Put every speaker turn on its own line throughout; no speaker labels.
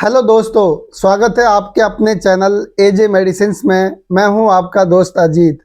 Hello दोस्तों, स्वागत है आपके अपने चैनल एजे मेडिसिन्स में। मैं हूं आपका दोस्त अजीत।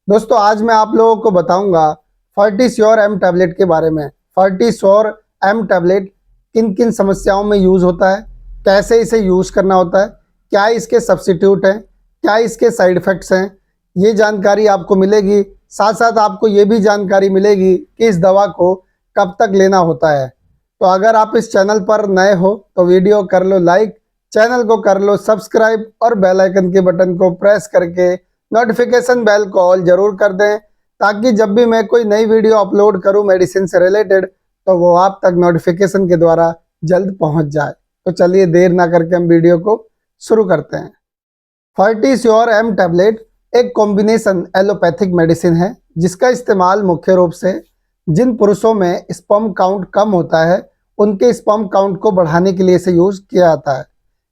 दोस्तों, आज मैं आप लोगों को बताऊंगा फर्टीश्योर एम टैबलेट के बारे में। फर्टीश्योर एम टैबलेट किन किन समस्याओं में यूज़ होता है, कैसे इसे यूज़ करना होता है, क्या इसके सब्स्टिट्यूट हैं, क्या इसके साइड इफ़ेक्ट्स हैं, ये जानकारी आपको मिलेगी। साथ साथ आपको ये भी जानकारी मिलेगी कि इस दवा को कब तक लेना होता है। तो अगर आप इस चैनल पर नए हो तो वीडियो कर लो लाइक, चैनल को कर लो सब्सक्राइब और बेल आइकन के बटन को प्रेस करके नोटिफिकेशन बेल को ऑल जरूर कर दें, ताकि जब भी मैं कोई नई वीडियो अपलोड करूं मेडिसिन से रिलेटेड तो वो आप तक नोटिफिकेशन के द्वारा जल्द पहुंच जाए। तो चलिए देर ना करके हम वीडियो को शुरू करते हैं। फर्टीश्योर एम टैबलेट एक कॉम्बिनेशन एलोपैथिक मेडिसिन है जिसका इस्तेमाल मुख्य रूप से जिन पुरुषों में स्पर्म काउंट कम होता है उनके स्पर्म काउंट को बढ़ाने के लिए इसे यूज किया जाता है।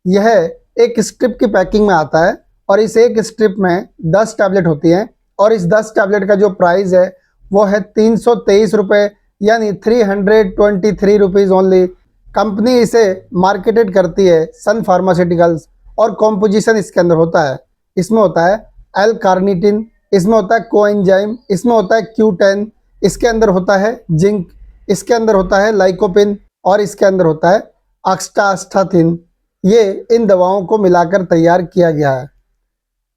यह एक स्ट्रिप की पैकिंग में आता है और इस एक स्ट्रिप में 10 टैबलेट होती हैं और इस 10 टैबलेट का जो प्राइस है वो है 323 रुपये, यानी 323 रुपीज़ ओनली। कंपनी इसे मार्केटेड करती है सन फार्मास्यूटिकल्स और कॉम्पोजिशन इसके अंदर होता है। इसमें होता है एल कार्निटिन, इसमें होता है कोएंजाइम, इसमें होता है Q10, इसके अंदर होता है जिंक, इसके अंदर होता है लाइकोपिन और इसके अंदर होता है अक्टास्टाथिन। ये इन दवाओं को मिलाकर तैयार किया गया है।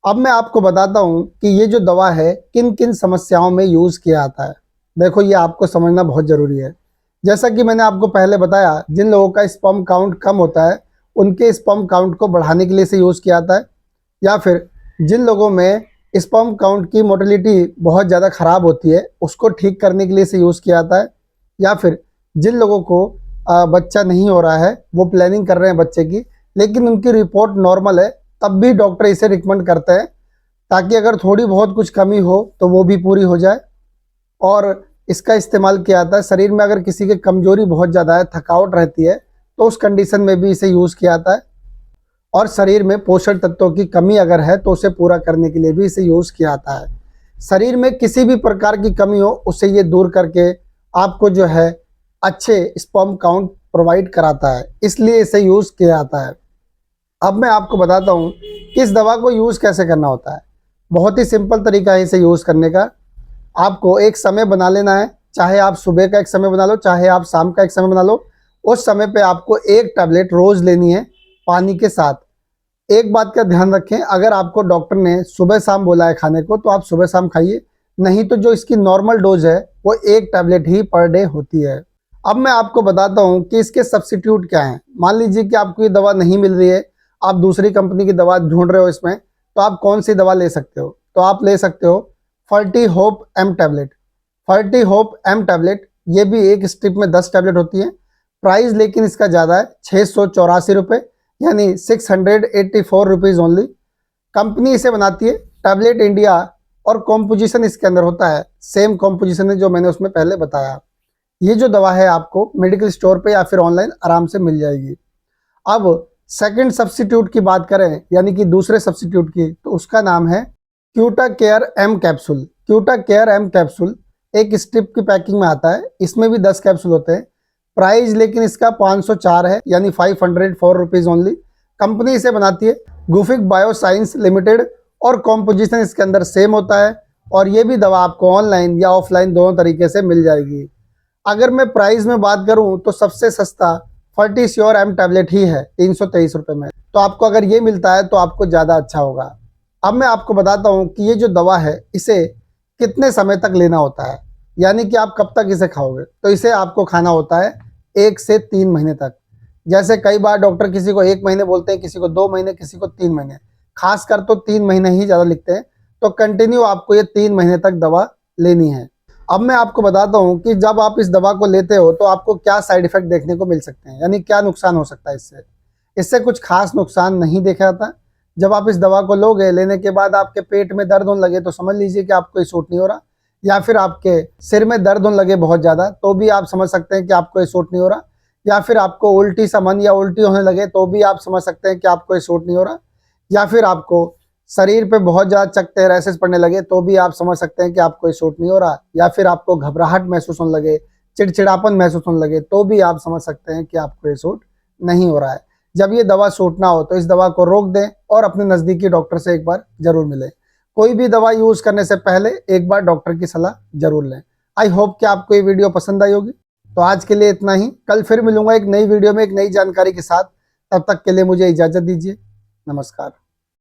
अब मैं आपको बताता हूँ कि ये जो दवा है किन किन समस्याओं में यूज़ किया जाता है। देखो, ये आपको समझना बहुत ज़रूरी है। जैसा कि मैंने आपको पहले बताया, जिन लोगों का स्पर्म काउंट कम होता है उनके स्पर्म काउंट को बढ़ाने के लिए इसे यूज़ किया जाता है, या फिर जिन लोगों में स्पर्म काउंट की मोटिलिटी बहुत ज़्यादा ख़राब होती है उसको ठीक करने के लिए इसे यूज़ किया जाता है, या फिर जिन लोगों को बच्चा नहीं हो रहा है, वो प्लानिंग कर रहे हैं बच्चे की लेकिन उनकी रिपोर्ट नॉर्मल है, तब भी डॉक्टर इसे रिकमेंड करते हैं ताकि अगर थोड़ी बहुत कुछ कमी हो तो वो भी पूरी हो जाए। और इसका इस्तेमाल किया जाता है शरीर में अगर किसी की कमजोरी बहुत ज़्यादा है, थकावट रहती है, तो उस कंडीशन में भी इसे यूज़ किया जाता है। और शरीर में पोषण तत्वों की कमी अगर है तो उसे पूरा करने के लिए भी इसे यूज़ किया जाता है। शरीर में किसी भी प्रकार की कमी हो उसे ये दूर करके आपको जो है अच्छे स्पर्म काउंट प्रोवाइड कराता है, इसलिए इसे यूज़ किया जाता है। अब मैं आपको बताता हूँ कि इस दवा को यूज़ कैसे करना होता है। बहुत ही सिंपल तरीका है इसे यूज़ करने का। आपको एक समय बना लेना है, चाहे आप सुबह का एक समय बना लो, चाहे आप शाम का एक समय बना लो। उस समय पे आपको एक टैबलेट रोज़ लेनी है पानी के साथ। एक बात का ध्यान रखें, अगर आपको डॉक्टर ने सुबह शाम बोला है खाने को तो आप सुबह शाम खाइए, नहीं तो जो इसकी नॉर्मल डोज है वो एक टैबलेट ही पर डे होती है। अब मैं आपको बताता हूँ कि इसके सब्स्टिट्यूट क्या हैं। मान लीजिए कि आपको ये दवा नहीं मिल रही है, आप दूसरी कंपनी की दवा ढूंढ रहे हो इसमें, तो आप कौन सी दवा ले सकते हो? तो आप ले सकते हो Fertyhope M tablet. Fertyhope M tablet ये भी एक स्ट्रिप में 10 टैबलेट होती है। प्राइस लेकिन इसका ज़्यादा है, 684 रुपये, यानी 684 रुपीज़ ओनली। कंपनी इसे बनाती है टैबलेट इंडिया और कॉम्पोजिशन इसके अंदर होता है सेम कॉम्पोजिशन है जो मैंने उसमें पहले बताया। ये जो दवा है आपको मेडिकल स्टोर पे या फिर ऑनलाइन आराम से मिल जाएगी। अब सेकंड सब्स्टिट्यूट की बात करें, यानी कि दूसरे सब्स्टिट्यूट की, तो उसका नाम है Cuta care M capsule. Cuta care M capsule एक स्ट्रिप की पैकिंग में आता है, इसमें भी 10 कैप्सूल होते हैं। प्राइस लेकिन इसका 504 है, यानी 504 रुपीज़ ओनली। कंपनी इसे बनाती है गुफिक बायोसाइंस लिमिटेड और कॉम्पोजिशन इसके अंदर सेम होता है। और ये भी दवा आपको ऑनलाइन या ऑफलाइन दोनों तरीके से मिल जाएगी। अगर मैं प्राइस में बात करूं तो सबसे सस्ता फर्टीश्योर एम टैबलेट ही है 323 रुपये में। तो आपको अगर ये मिलता है तो आपको ज़्यादा अच्छा होगा। अब मैं आपको बताता हूँ कि ये जो दवा है इसे कितने समय तक लेना होता है, यानी कि आप कब तक इसे खाओगे। तो इसे आपको खाना होता है 1 से 3 महीने तक। जैसे कई बार डॉक्टर किसी को 1 महीने बोलते हैं, किसी को 2 महीने, किसी को 3 महीने, खासकर तो 3 महीने ही ज़्यादा लिखते हैं। तो कंटिन्यू आपको ये 3 महीने तक दवा लेनी है। अब मैं आपको बताता हूँ कि जब आप इस दवा को लेते हो तो आपको क्या साइड इफेक्ट देखने को मिल सकते हैं, यानी क्या नुकसान हो सकता है इससे। इससे कुछ खास नुकसान नहीं देखा जाता। जब आप इस दवा को लोगे, लेने के बाद आपके पेट में दर्द होने लगे तो समझ लीजिए कि आपको ये सूट नहीं हो रहा, या फिर आपके सिर में दर्द होने लगे बहुत ज़्यादा तो भी आप समझ सकते हैं कि आपको ये सूट नहीं हो रहा, या फिर आपको उल्टी सा मन या उल्टी होने लगे तो भी आप समझ सकते हैं कि आपको ये सूट नहीं हो रहा, या फिर आपको शरीर पे बहुत ज़्यादा चकत्ते रैसेस पड़ने लगे तो भी आप समझ सकते हैं कि आपको ये सूट नहीं हो रहा, या फिर आपको घबराहट महसूस होने लगे, चिड़चिड़ापन महसूस होने लगे तो भी आप समझ सकते हैं कि आपको ये सूट नहीं हो रहा है। जब ये दवा सूट ना हो तो इस दवा को रोक दें और अपने नज़दीकी डॉक्टर से एक बार जरूर मिलें। कोई भी दवा यूज़ करने से पहले एक बार डॉक्टर की सलाह जरूर लें। आई होप कि आपको ये वीडियो पसंद आई होगी। तो आज के लिए इतना ही, कल फिर मिलूंगा एक नई वीडियो में एक नई जानकारी के साथ। तब तक के लिए मुझे इजाज़त दीजिए। नमस्कार।